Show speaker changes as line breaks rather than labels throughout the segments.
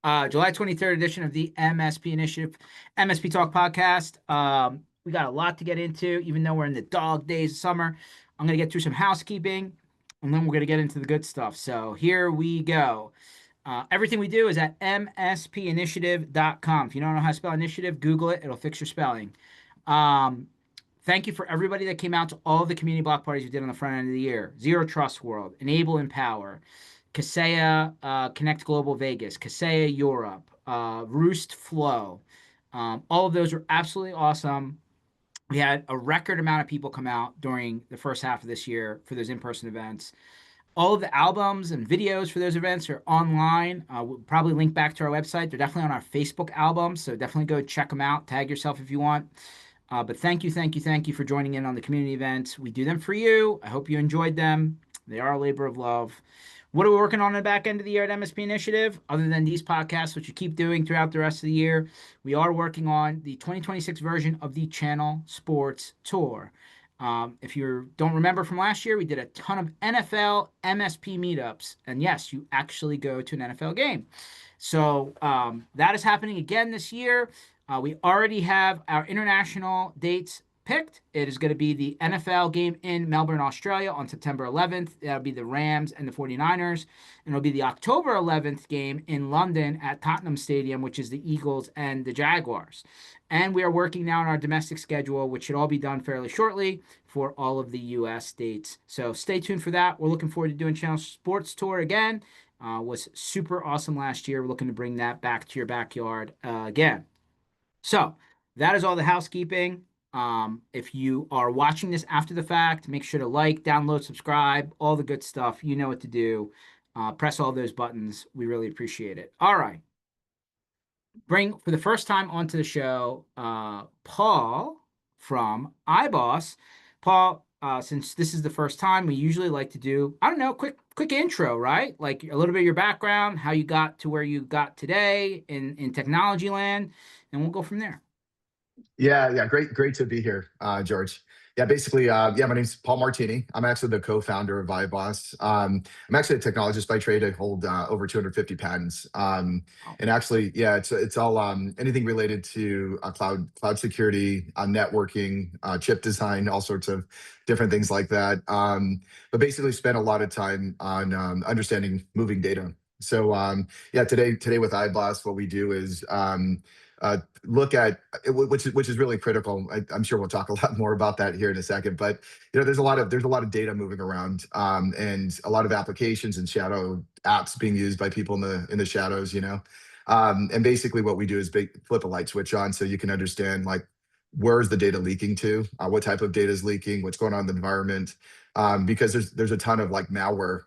July 23rd edition of the MSP Initiative, MSP Talk podcast. We got a lot to get into, even though we're in the dog days of summer. I'm going to get through some housekeeping, and then we're going to get into the good stuff. So here we go. Everything we do is at mspinitiative.com. If you don't know how to spell initiative, Google it. It'll fix your spelling. Um, Thank you for everybody that came out to all the community block parties we did on the front end of the year. Zero Trust World, Enable Empower, Kaseya Connect Global Vegas, Kaseya Europe, Roost Flow. All of those were absolutely awesome. We had a record amount of people come out during the first half of this year for those in-person events. All of the albums and videos for those events are online. We'll probably link back to our website. They're definitely on our Facebook album, so definitely go check them out. Tag yourself if you want. But thank you for joining in on the community events. We do them for you. I hope you enjoyed them. They are a labor of love. What are we working on in the back end of the year at MSP Initiative? Other than these podcasts, which you keep doing throughout the rest of the year, we are working on the 2026 version of the Channel Sports Tour. If you don't remember from last year, we did a ton of NFL MSP meetups. And yes, you actually go to an NFL game. So that is happening again this year. We already have our international dates picked. It is going to be the NFL game in Melbourne, Australia on September 11th. That'll be the Rams and the 49ers. And it'll be the October 11th game in London at Tottenham Stadium, which is the Eagles and the Jaguars. And we are working now on our domestic schedule, which should all be done fairly shortly for all of the U.S. states. So stay tuned for that. We're looking forward to doing Channel Sports Tour again. Was super awesome last year. We're looking to bring that back to your backyard again. So that is all the housekeeping. If you are watching this after the fact, make sure to like, download, subscribe, all the good stuff. You know what to do. Press all those buttons. We really appreciate it. All right. Bring for the first time onto the show, Paul from Iboss. Paul, since this is the first time, we usually like to do, I don't know, quick intro, right? Like a little bit of your background, how you got to where you got today in technology land, and we'll go from there.
Yeah, great to be here, George. Yeah, basically, my name's Paul Martini. I'm actually the co-founder of Iboss. I'm actually a technologist by trade. I hold over 250 patents. And actually, yeah, it's all anything related to cloud security, networking, chip design, all sorts of different things like that. But basically, spent a lot of time on understanding moving data. So yeah, today with Iboss, what we do is look at which is really critical. I'm sure we'll talk a lot more about that here in a second. But there's a lot of data moving around, and a lot of applications and shadow apps being used by people in the shadows. And basically what we do is flip a light switch on so you can understand like where's the data leaking to, what type of data is leaking, what's going on in the environment, because there's a ton of like malware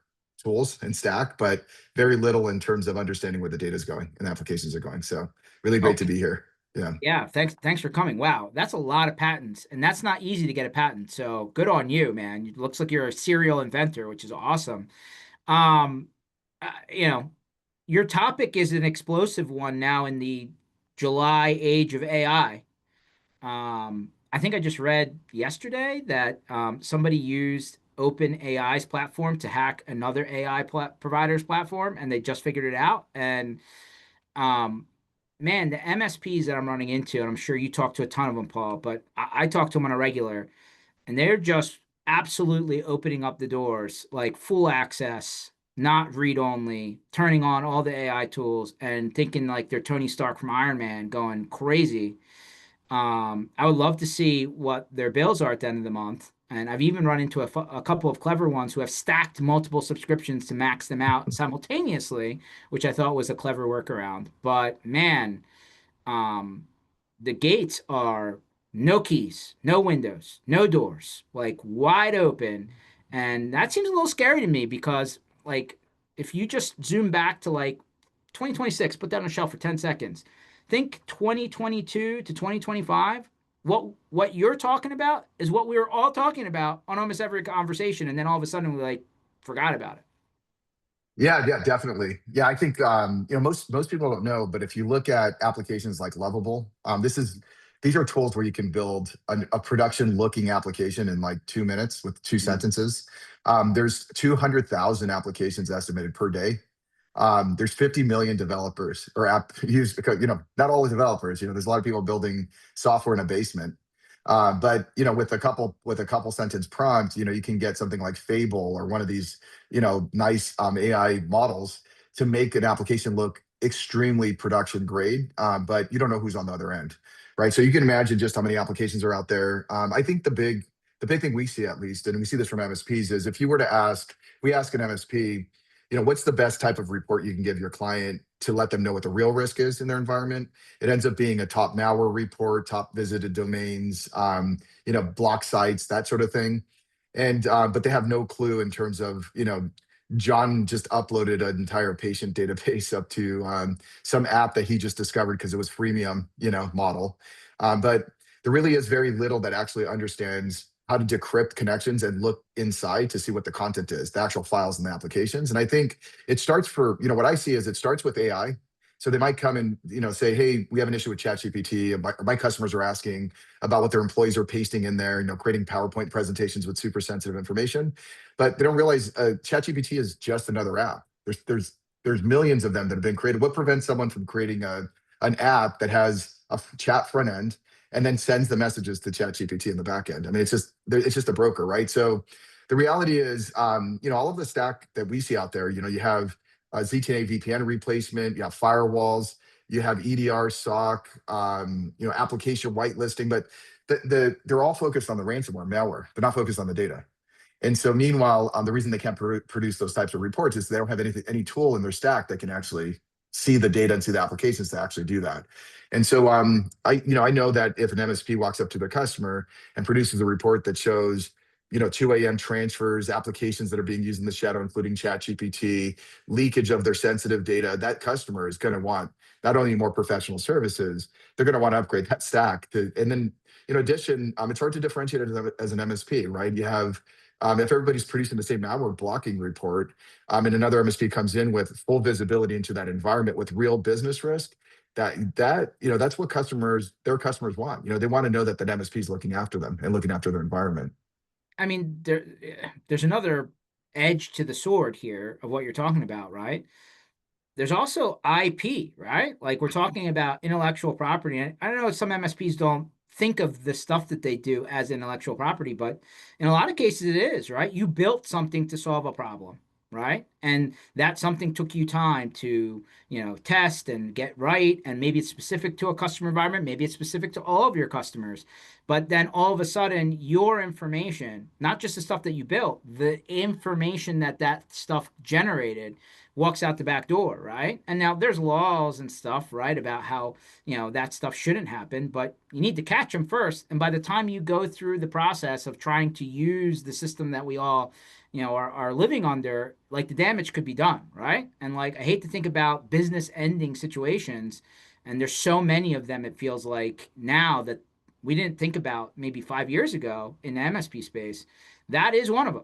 tools and stack, but very little in terms of understanding where the data is going and applications are going. So really great to be here. Yeah.
Yeah, thanks for coming. Wow, that's a lot of patents, and that's not easy to get a patent. So good on you, man. It looks like you're a serial inventor, which is awesome. Um, you know, your topic is an explosive one now in the July age of AI. I think I just read yesterday that somebody used OpenAI's platform to hack another AI provider's platform, and they just figured it out. And um, man, the MSPs that I'm running into, and I'm sure you talk to a ton of them, Paul, but I talk to them on a regular, and they're just absolutely opening up the doors, like full access, not read only, turning on all the AI tools, and thinking like they're Tony Stark from Iron Man, going crazy. I would love to see what their bills are at the end of the month. And I've even run into a couple of clever ones who have stacked multiple subscriptions to max them out simultaneously, which I thought was a clever workaround. But man, um, the gates are no keys, no windows, no doors, like wide open. And that seems a little scary to me because, like, if you just zoom back to like 2026, put that on a shelf for 10 seconds. Think 2022 to 2025. What you're talking about is what we were all talking about on almost every conversation, and then all of a sudden we like forgot about it.
Yeah, definitely. Yeah, I think most people don't know, but if you look at applications like Lovable, these are tools where you can build a production looking application in like 2 minutes with two
Mhm.
sentences. There's 200,000 applications estimated per day. There's 50 million developers or app use because not all the developers. There's a lot of people building software in a basement. But with a couple sentence prompts, you can get something like Fable or one of these nice AI models to make an application look extremely production grade. But you don't know who's on the other end, right? So you can imagine just how many applications are out there. I think the big thing we see, at least, and we see this from MSPs, is if you were to ask, we ask an MSP, what's the best type of report you can give your client to let them know what the real risk is in their environment? It ends up being a top malware report, top visited domains, block sites, that sort of thing. And but they have no clue in terms of, John just uploaded an entire patient database up to some app that he just discovered because it was freemium, model. But there really is very little that actually understands how to decrypt connections and look inside to see what the content is, the actual files and the applications. And I think it starts what I see is it starts with AI. So they might come and say, hey, we have an issue with ChatGPT. My customers are asking about what their employees are pasting in there, creating PowerPoint presentations with super sensitive information. But they don't realize ChatGPT is just another app. There's millions of them that have been created. What prevents someone from creating an app that has a chat front end and then sends the messages to ChatGPT in the back end? I mean, it's just a broker, right? So the reality is, all of the stack that we see out there, you have ZTNA VPN replacement, you have firewalls, you have EDR, SOC, application whitelisting, but they're all focused on the ransomware malware. They're not focused on the data. And so, meanwhile, the reason they can't produce those types of reports is they don't have any tool in their stack that can actually see the data and see the applications to actually do that. And so, I know that if an MSP walks up to their customer and produces a report that shows 2 a.m. transfers, applications that are being used in the shadow, including ChatGPT, leakage of their sensitive data, that customer is going to want not only more professional services, they're going to want to upgrade that stack. And then, in addition, it's hard to differentiate it as an MSP, right? You have, if everybody's producing the same malware blocking report, and another MSP comes in with full visibility into that environment with real business risk, that's what their customers want. They want to know that MSP is looking after them and looking after their environment.
I mean, there's another edge to the sword here of what you're talking about, right? There's also IP, right? Like we're talking about intellectual property. And I don't know if some MSPs don't think of the stuff that they do as intellectual property, but in a lot of cases it is, right? You built something to solve a problem, right? And that something took you time to, test and get right. And maybe it's specific to a customer environment, maybe it's specific to all of your customers. But then all of a sudden, your information, not just the stuff that you built, the information that stuff generated walks out the back door, right? And now there's laws and stuff, right, about how, that stuff shouldn't happen, but you need to catch them first. And by the time you go through the process of trying to use the system that we all, are living under, like the damage could be done, right? And like I hate to think about business ending situations, and there's so many of them, it feels like now that we didn't think about maybe 5 years ago in the MSP space. That is one of them.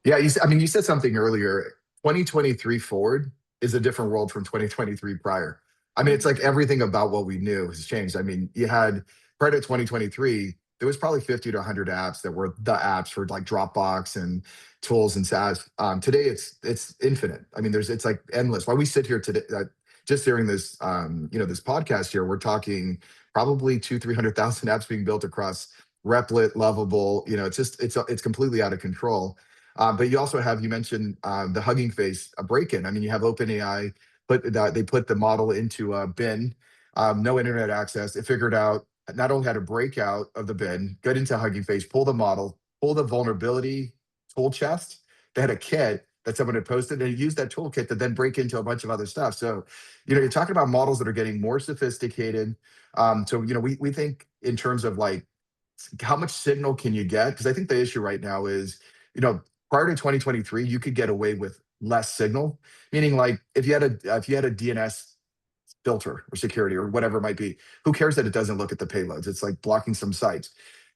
Yeah, you said something earlier. 2023 forward is a different world from 2023 prior. I mean, it's like everything about what we knew has changed. I mean, you had prior to 2023, there was probably 50 to 100 apps that were the apps for like Dropbox and tools and SaaS. Today, it's infinite. I mean, it's like endless. While we sit here today, just during this, this podcast here, we're talking probably 300,000 apps being built across Replit, Lovable. It's completely out of control. But you mentioned the Hugging Face break-in. I mean, you have OpenAI, they put the model into a bin, no internet access. It figured out not only how to break out of the bin, get into Hugging Face, pull the model, pull the vulnerability tool chest. They had a kit that someone had posted, and used that toolkit to then break into a bunch of other stuff. So, you're talking about models that are getting more sophisticated. So, we think in terms of like how much signal can you get? Because I think the issue right now is, prior to 2023, you could get away with less signal, meaning like if you had a DNS filter or security or whatever it might be, who cares that it doesn't look at the payloads? It's like blocking some sites.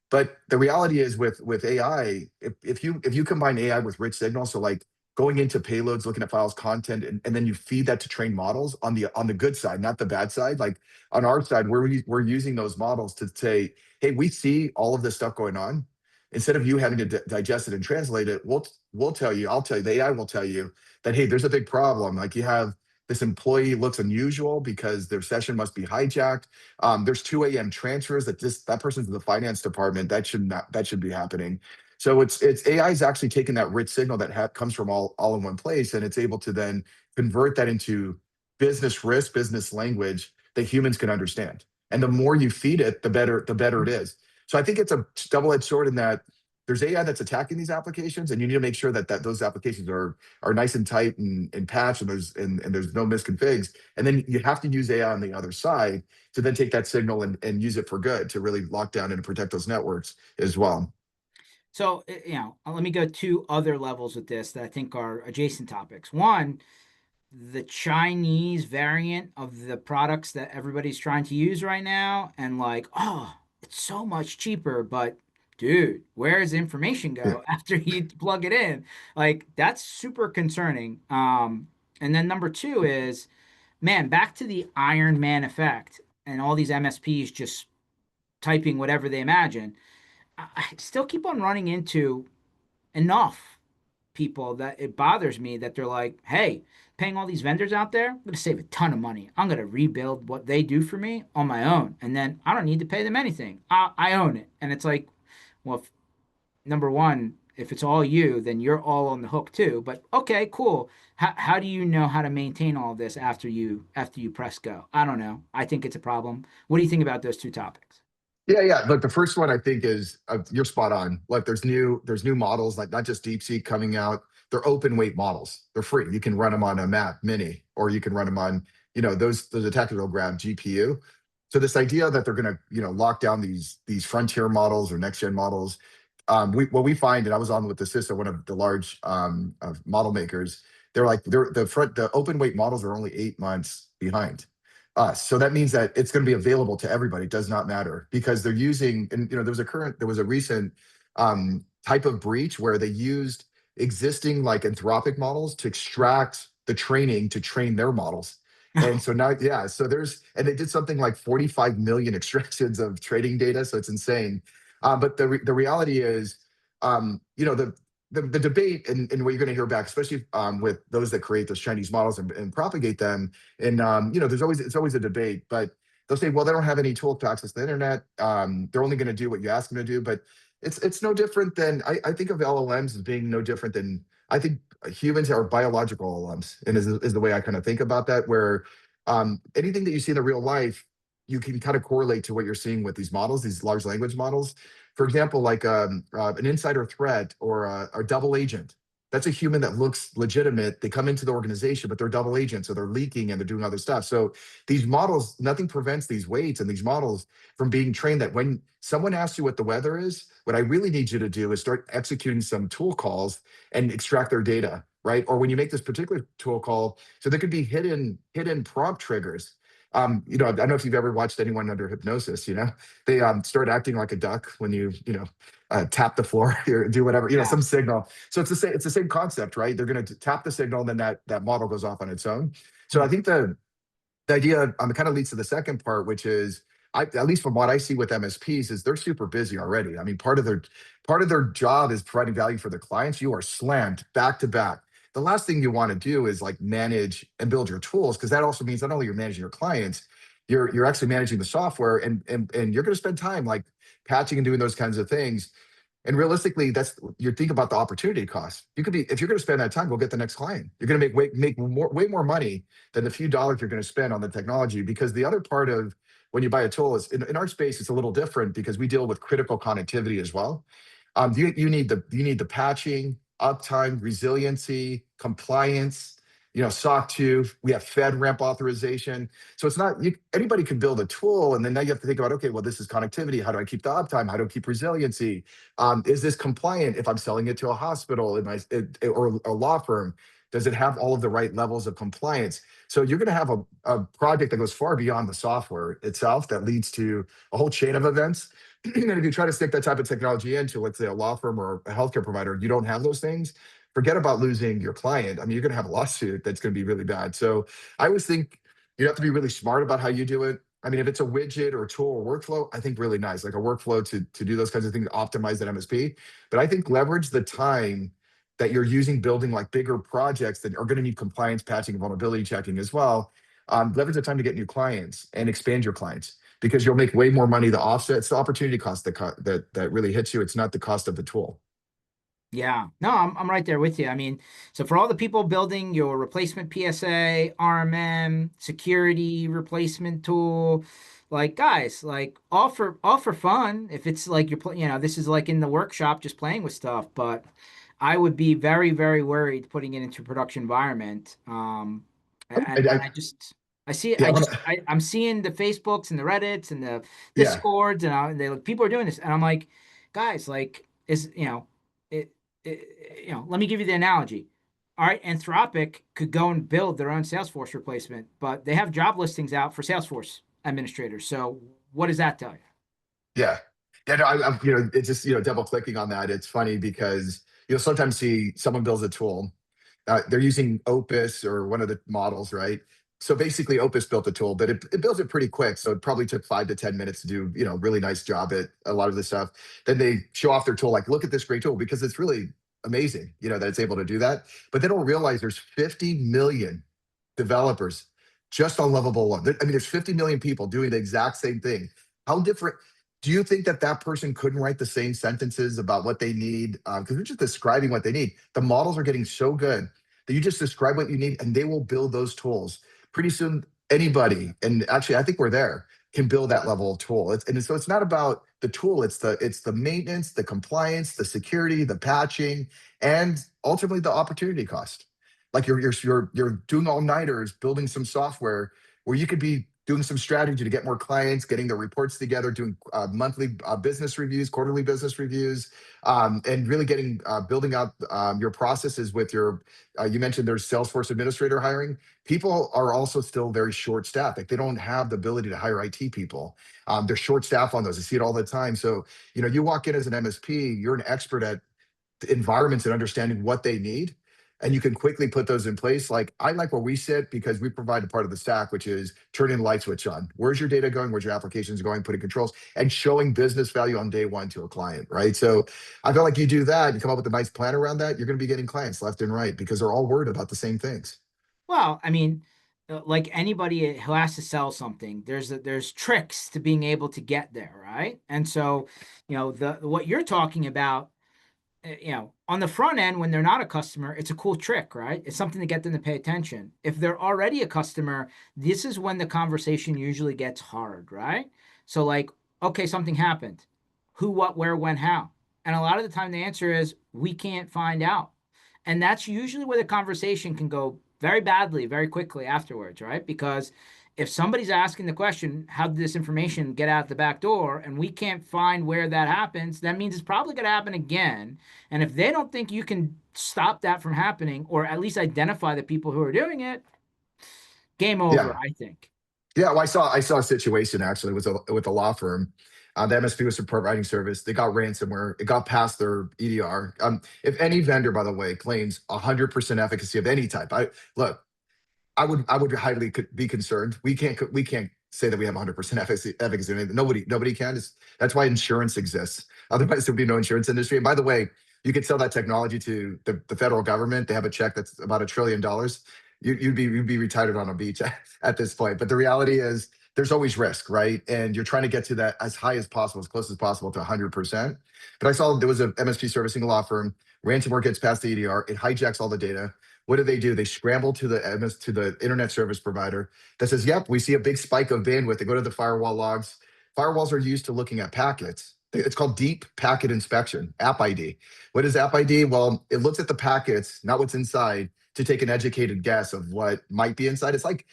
But the reality is with AI, if you combine AI with rich signal, so like going into payloads, looking at files, content, and then you feed that to train models on the good side, not the bad side. Like on our side, we're using those models to say, hey, we see all of this stuff going on. instead of you having to digest it and translate it, we'll tell you, I'll tell you, the AI will tell you that, hey, there's a big problem. Like you have this employee looks unusual because their session must be hijacked. There's 2 a.m. transfers that person's in the finance department. That should be happening. So it's AI is actually taking that rich signal that comes from all in one place, and it's able to then convert that into business risk, business language that humans can understand. And the more you feed it, the better it is. So I think it's a double-edged sword in that there's AI that's attacking these applications, and you need to make sure that those applications are nice and tight and patched, and there's no misconfigs. And then you have to use AI on the other side to then take that signal and use it for good to really lock down and protect those networks as well.
So, let me go two other levels with this that I think are adjacent topics. One, the Chinese variant of the products that everybody's trying to use right now, and like, oh, it's so much cheaper, but dude, where does information
Yeah.
go after you plug it in? Like, that's super concerning. And then number two is, man, back to the Iron Man effect and all these MSPs just typing whatever they imagine. I still keep on running into enough people that it bothers me that they're like, hey, paying all these vendors out there, I'm going to save a ton of money. I'm going to rebuild what they do for me on my own. And then I don't need to pay them anything. I own it. And it's like, well, number one, if it's all you, then you're all on the hook too. But okay, cool. How do you know how to maintain all of this after you press go? I don't know. I think it's a problem. What do you think about those two topics?
Yeah, yeah. Look, the first one I think is you're spot on. Like there's new models, like not just DeepSeek coming out. They're open weight models. They're free. You can run them on a Mac Mini, or you can run them on those attackers will grab GPU. So this idea that they're going to lock down these frontier models or next gen models, what we find, and I was on with the CISA, one of the large model makers. The open weight models are only 8 months behind us. So that means that it's going to be available to everybody. It does not matter because they're using, and there was a recent type of breach where they used existing like Anthropic models to extract the training to train their models. And so now, yeah, and they did something like 45 million extractions of trading data. So it's insane. But the reality is, the debate and what you're going to hear back, especially with those that create those Chinese models and propagate them, and it's always a debate, but they'll say, well, they don't have any tool to access the internet. They're only going to do what you ask them to do. But it's no different than I think of LLMs as being no different than I think humans are biological LLMs, and is the way I kind of think about that. Where anything that you see in the real life, you can kind of correlate to what you're seeing with these models, these large language models. For example, like an insider threat or a double agent. That's a human that looks legitimate. They come into the organization, but they're double agents, so they're leaking and they're doing other stuff. So these models, nothing prevents these weights and these models from being trained that when someone asks you what the weather is, what I really need you to do is start executing some tool calls and extract their data, right? Or when you make this particular tool call, so there could be hidden prompt triggers. I don't know if you've ever watched anyone under hypnosis. They start acting like a duck when you tap the floor or do whatever,
Yeah.
some signal. So it's the same concept, right? They're going to tap the signal, and then that model goes off on its own. So I think the idea kind of leads to the second part, which is at least from what I see with MSPs, is they're super busy already. I mean, part of their job is providing value for their clients. You are slammed back to back. The last thing you want to do is like manage and build your tools, because that also means not only you're managing your clients, you're actually managing the software, and you're going to spend time like patching and doing those kinds of things. And realistically, you think about the opportunity cost. If you're going to spend that time, go get the next client. You're going to make way more money than the few dollars you're going to spend on the technology. Because the other part of when you buy a tool is in our space, it's a little different because we deal with critical connectivity as well. You need the patching, uptime, resiliency, compliance, SOC 2. We have FedRAMP authorization. So it's not anybody can build a tool, and then now you have to think about, okay, well, this is connectivity. How do I keep the uptime? How do I keep resiliency? Is this compliant if I'm selling it to a hospital or a law firm? Does it have all of the right levels of compliance? So you're going to have a project that goes far beyond the software itself that leads to a whole chain of events. And if you try to stick that type of technology into, let's say, a law firm or a healthcare provider, you don't have those things, forget about losing your client. I mean, you're going to have a lawsuit that's going to be really bad. So I always think you have to be really smart about how you do it. I mean, if it's a widget or a tool or workflow, I think really nice, like a workflow to do those kinds of things, optimize that MSP. But I think leverage the time that you're using building like bigger projects that are going to need compliance patching and vulnerability checking as well. Leverage the time to get new clients and expand your clients because you'll make way more money to offset. It's the opportunity cost that really hits you. It's not the cost of the tool.
Yeah, no, I'm right there with you. I mean, so for all the people building your replacement PSA, RMM, security replacement tool, like guys, like all for fun. If it's like this is like in the workshop just playing with stuff, but I would be very, very worried putting it into a production environment. And
I,
I just I see it.
yeah,
I'm seeing the Facebooks and the Reddits and the
yeah,
Discords and people are doing this, and I'm like, guys, like is it, let me give you the analogy. All right, Anthropic could go and build their own Salesforce replacement, but they have job listings out for Salesforce administrators. So what does that tell you?
yeah, yeah. No, I'm it's just double clicking on that. It's funny because you'll sometimes see someone builds a tool. They're using Opus or one of the models, right? So basically, Opus built a tool, but it builds it pretty quick. So it probably took 5 to 10 minutes to do, really nice job at a lot of this stuff. Then they show off their tool, like, look at this great tool because it's really amazing, that it's able to do that. But they don't realize there's 50 million developers just on Lovable One. I mean, there's 50 million people doing the exact same thing. How different? Do you think that that person couldn't write the same sentences about what they need? Because they're just describing what they need. The models are getting so good that you just describe what you need and they will build those tools. Pretty soon, anybody, and actually, I think we're there, can build that level of tool. So it's not about the tool, it's the maintenance, the compliance, the security, the patching, and ultimately the opportunity cost. Like you're doing all-nighters building some software where you could be doing some strategy to get more clients, getting the reports together, doing monthly business reviews, quarterly business reviews, and really getting building out your processes with your. You mentioned there's Salesforce administrator hiring. People are also still very short staffed. Like they don't have the ability to hire IT people. They're short staff on those. I see it all the time. So you walk in as an MSP, you're an expert at environments and understanding what they need, and you can quickly put those in place. Like I like where we sit because we provide a part of the stack, which is turning the light switch on. Where's your data going? Where's your applications going? Putting controls and showing business value on day one to a client, right? So I feel like you do that, you come up with a nice plan around that, you're going to be getting clients left and right because they're all worried about the same things.
Well, I mean, like anybody who has to sell something, there's tricks to being able to get there, right? And so, the what you're talking about, on the front end, when they're not a customer, it's a cool trick, right? It's something to get them to pay attention. If they're already a customer, this is when the conversation usually gets hard, right? So, like, okay, something happened. Who, what, where, when, how? And a lot of the time, the answer is we can't find out. And that's usually where the conversation can go very badly, very quickly afterwards, right? Because if somebody's asking the question, how did this information get out the back door, and we can't find where that happens, that means it's probably going to happen again. And if they don't think you can stop that from happening, or at least identify the people who are doing it, game over,
Yeah.
I think.
Yeah, well, I saw a situation actually with a law firm. The MSP was providing service. They got ransomware. It got past their EDR. If any vendor, by the way, claims 100% efficacy of any type, I look. I would highly be concerned. We can't say that we have 100% efficacy. Nobody can. That's why insurance exists. Otherwise, there'd be no insurance industry. And by the way, you could sell that technology to the federal government. They have a check that's about $1 trillion. You'd be retired on a beach at this point. But the reality is, there's always risk, right? And you're trying to get to that as high as possible, as close as possible to 100%. But I saw there was a MSP servicing a law firm. Ransomware gets past the EDR. It hijacks all the data. What do? They scramble to the internet service provider that says, "Yep, we see a big spike of bandwidth." They go to the firewall logs. Firewalls are used to looking at packets. It's called deep packet inspection, App ID. What is App ID? Well, it looks at the packets, not what's inside, to take an educated guess of what might be inside. It's like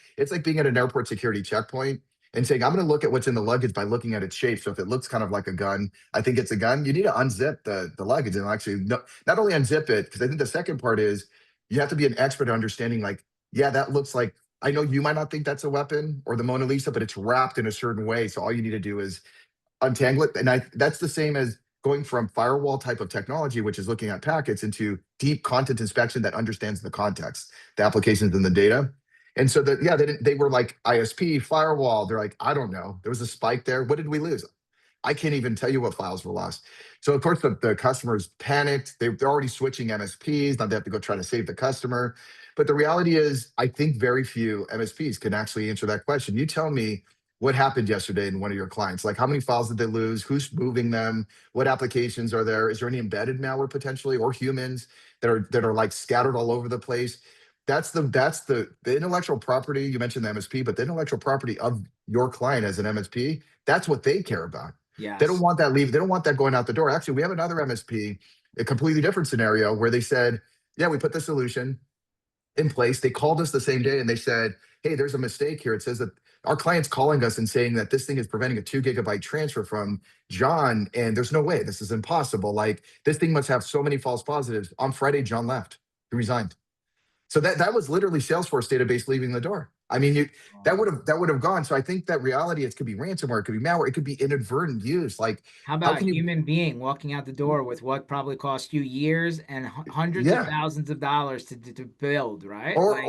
being at an airport security checkpoint and saying, "I'm going to look at what's in the luggage by looking at its shape. So if it looks kind of like a gun, I think it's a gun." You need to unzip the luggage and actually not only unzip it, because I think the second part is you have to be an expert at understanding, like, yeah, that looks like, I know you might not think that's a weapon or the Mona Lisa, but it's wrapped in a certain way. So all you need to do is untangle it. And that's the same as going from firewall type of technology, which is looking at packets, into deep content inspection that understands the context, the applications and the data. And so that, yeah, they were like ISP, firewall. They're like, I don't know. There was a spike there. What did we lose? I can't even tell you what files were lost. So of course the customers panicked. They're already switching MSPs. Now they have to go try to save the customer. But the reality is, I think very few MSPs can actually answer that question. You tell me what happened yesterday in one of your clients. Like, how many files did they lose? Who's moving them? What applications are there? Is there any embedded malware potentially, or humans that are like scattered all over the place? That's the intellectual property. You mentioned the MSP, but the intellectual property of your client as an MSP, that's what they care about. They don't
Yes.
want that leave. They don't want that going out the door. Actually, we have another MSP, a completely different scenario where they said, yeah, we put the solution in place. They called us the same day and they said, hey, there's a mistake here. It says that our client's calling us and saying that this thing is preventing a 2 GB transfer from John. And there's no way. This is impossible. Like, this thing must have so many false positives. On Friday, John left. He resigned. So that was literally Salesforce database leaving the door. I mean,
Um,
that would have gone. So I think that reality, it could be ransomware, it could be malware, it could be inadvertent use. Like,
how
how
about a
can you?
human being walking out the door with what probably cost you years and hundreds of
Yeah,
thousands of dollars to build, right?
or
Like,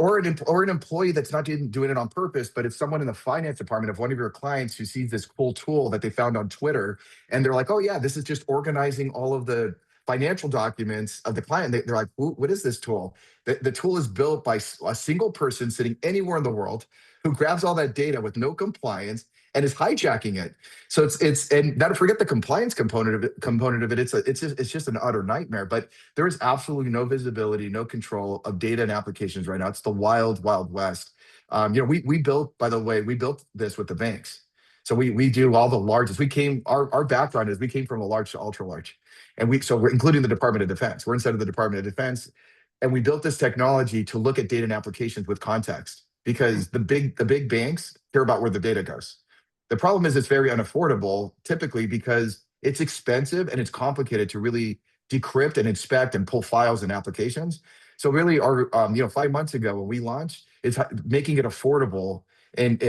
or an employee that's not even doing it on purpose, but it's someone in the finance department of one of your clients who sees this cool tool that they found on Twitter, and they're like, "Oh yeah, this is just organizing all of the financial documents of the client." They're like, "What is this tool?" The tool is built by a single person sitting anywhere in the world who grabs all that data with no compliance and is hijacking it. So it's and not to forget the compliance component of it. It's just an utter nightmare. But there is absolutely no visibility, no control of data and applications right now. It's the wild, wild west. We built, by the way, we built this with the banks. So we do all the largest. Our background is we came from a large to ultra large, and we're including the Department of Defense. We're inside of the Department of Defense, and we built this technology to look at data and applications with context because the big banks care about where the data goes. The problem is it's very unaffordable typically because it's expensive and it's complicated to really decrypt and inspect and pull files and applications. So really, our 5 months ago when we launched, it's making it affordable and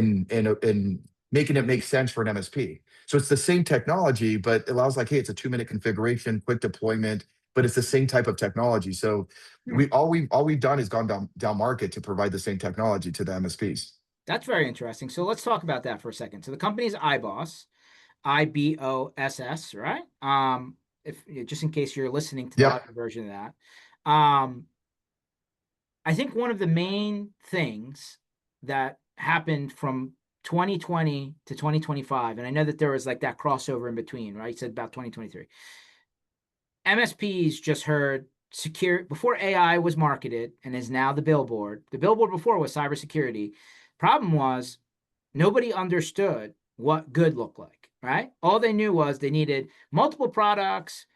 making it make sense for an MSP. So it's the same technology, but it allows, like, hey, it's a 2-minute configuration, quick deployment, but it's the same type of technology. So
hmm,
all we've done is gone down market to provide the same technology to the MSPs.
that's very interesting. So let's talk about that for a second. So the company's Iboss, Iboss, right? If just in case you're listening to the
Yep.
audio version of that. I think one of the main things that happened from 2020 to 2025, and I know that there was like that crossover in between, right? You said about 2023. MSPs just heard secure before AI was marketed and is now the billboard. The billboard before was cybersecurity. Problem was nobody understood what good looked like, right? All they knew was they needed multiple products,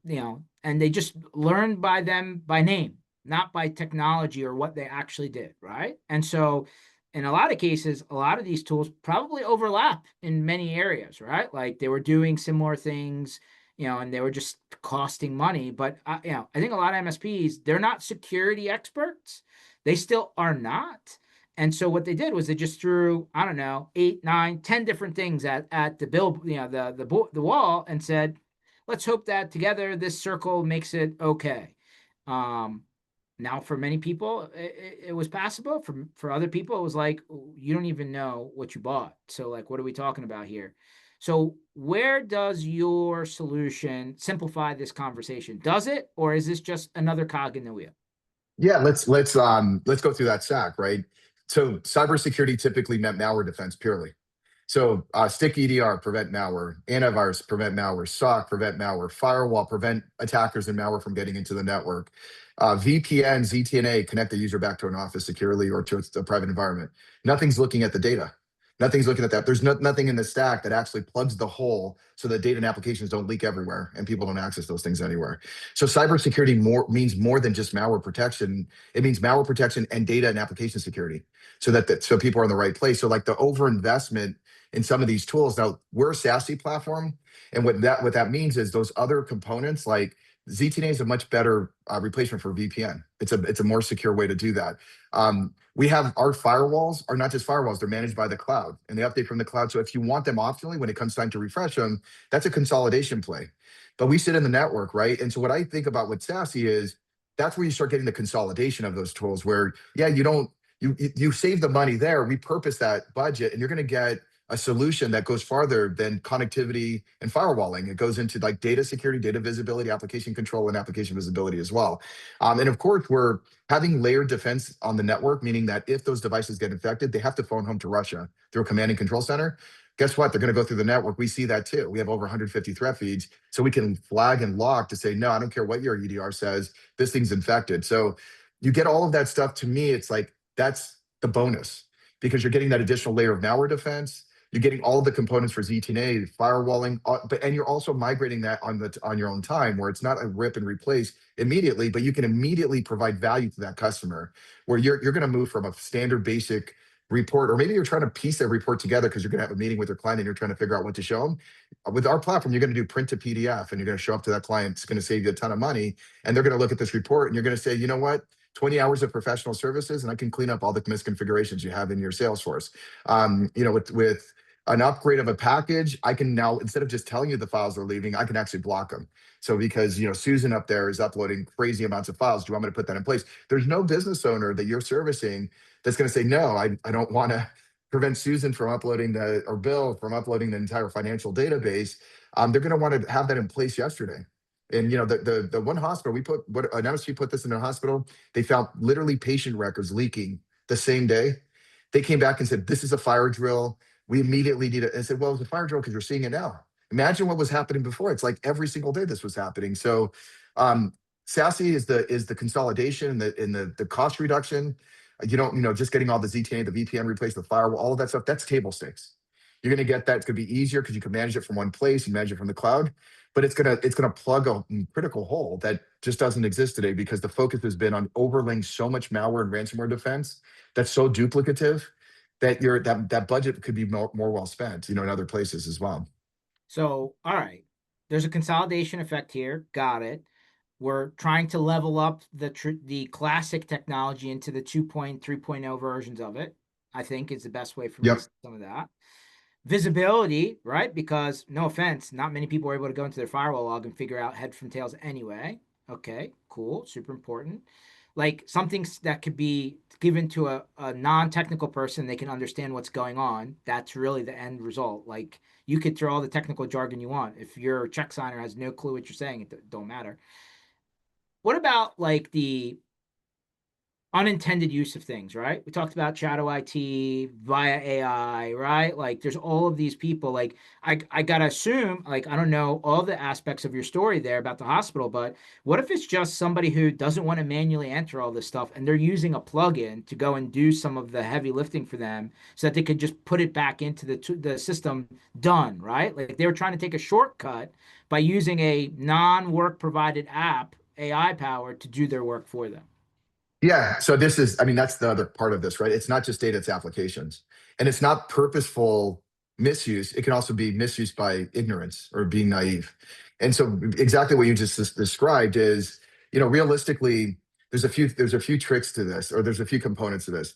and they just learned by them by name, not by technology or what they actually did, right? And so, in a lot of cases, a lot of these tools probably overlap in many areas, right? Like they were doing similar things, and they were just costing money. But I think a lot of MSPs, they're not security experts. They still are not. And so what they did was they just threw, I don't know, 8, 9, 10 different things at the bill, the wall, and said, let's hope that together this circle makes it okay. Um, Now, for many people, it was passable. For other people, it was like you don't even know what you bought. So, like, what are we talking about here? So, where does your solution simplify this conversation? Does it, or is this just another cog in the wheel?
Yeah, let's go through that stack, right? So cybersecurity typically meant malware defense purely. So stick EDR, prevent malware; antivirus, prevent malware; SOC, prevent malware; firewall, prevent attackers and malware from getting into the network; VPN, ZTNA, connect the user back to an office securely or to a private environment. Nothing's looking at the data. Nothing's looking at that. There's nothing in the stack that actually plugs the hole so that data and applications don't leak everywhere and people don't access those things anywhere. So cybersecurity means more than just malware protection. It means malware protection and data and application security, so people are in the right place. So like the overinvestment in some of these tools. Now we're a SASE platform, and what that means is those other components like ZTNA is a much better replacement for VPN. It's a more secure way to do that. We have our firewalls are not just firewalls; they're managed by the cloud and they update from the cloud. So if you want them optionally when it comes time to refresh them, that's a consolidation play. But we sit in the network, right? And so what I think about with SASE is that's where you start getting the consolidation of those tools. Where yeah, You save the money there, repurpose that budget, and you're going to get a solution that goes farther than connectivity and firewalling. It goes into like data security, data visibility, application control, and application visibility as well. And of course, we're having layered defense on the network, meaning that if those devices get infected, they have to phone home to Russia through a command and control center. Guess what? They're going to go through the network. We see that too. We have over 150 threat feeds. So we can flag and log to say, no, I don't care what your EDR says, this thing's infected. So you get all of that stuff. To me, it's like, that's the bonus, because you're getting that additional layer of malware defense. You're getting all of the components for ZTNA, firewalling, and you're also migrating that on your own time, where it's not a rip and replace immediately, but you can immediately provide value to that customer, where you're going to move from a standard basic report, or maybe you're trying to piece that report together because you're going to have a meeting with your client and you're trying to figure out what to show them. With our platform, you're going to do print to PDF, and you're going to show up to that client. It's going to save you a ton of money, and they're going to look at this report and you're going to say, you know what? 20 hours of professional services, and I can clean up all the misconfigurations you have in your Salesforce. With an upgrade of a package, I can now, instead of just telling you the files are leaving, I can actually block them. So because Susan up there is uploading crazy amounts of files, do you want me to put that in place? There's no business owner that you're servicing that's going to say, no, I don't want to prevent Susan from uploading or Bill from uploading the entire financial database. They're going to want to have that in place yesterday. And the one hospital, an MSP put this in their hospital, they found literally patient records leaking the same day. They came back and said, this is a fire drill. We immediately need it. And I said, well, it's a fire drill because you're seeing it now. Imagine what was happening before. It's like every single day this was happening. So SASE is the consolidation and the cost reduction. You don't, just getting all the ZTNA, the VPN replaced, the firewall, all of that stuff, that's table stakes. You're going to get that. It's going to be easier because you can manage it from one place, you manage it from the cloud, but it's going to plug a critical hole that just doesn't exist today, because the focus has been on overlaying so much malware and ransomware defense that's so duplicative that that budget could be more well spent, in other places as well.
So, all right, there's a consolidation effect here. Got it. We're trying to level up the classic technology into the 2.0, 3.0 versions of it, I think is the best way for me to
Yep.
say some of that. Visibility, right? Because no offense, not many people are able to go into their firewall log and figure out head from tails anyway. Okay, cool, super important. Like something that could be given to a non-technical person, they can understand what's going on. That's really the end result. Like you could throw all the technical jargon you want. If your check signer has no clue what you're saying, it don't matter. What about like the unintended use of things, right? We talked about shadow IT via AI, right? Like there's all of these people. Like I gotta assume, like I don't know all the aspects of your story there about the hospital, but what if it's just somebody who doesn't want to manually enter all this stuff and they're using a plugin to go and do some of the heavy lifting for them so that they could just put it back into the system done, right? Like they were trying to take a shortcut by using a non-work provided app, AI powered, to do their work for them.
Yeah. So that's the other part of this, right? It's not just data, it's applications. And it's not purposeful misuse. It can also be misused by ignorance or being naive. And so exactly what you just described is, realistically, there's a few tricks to this, or there's a few components to this.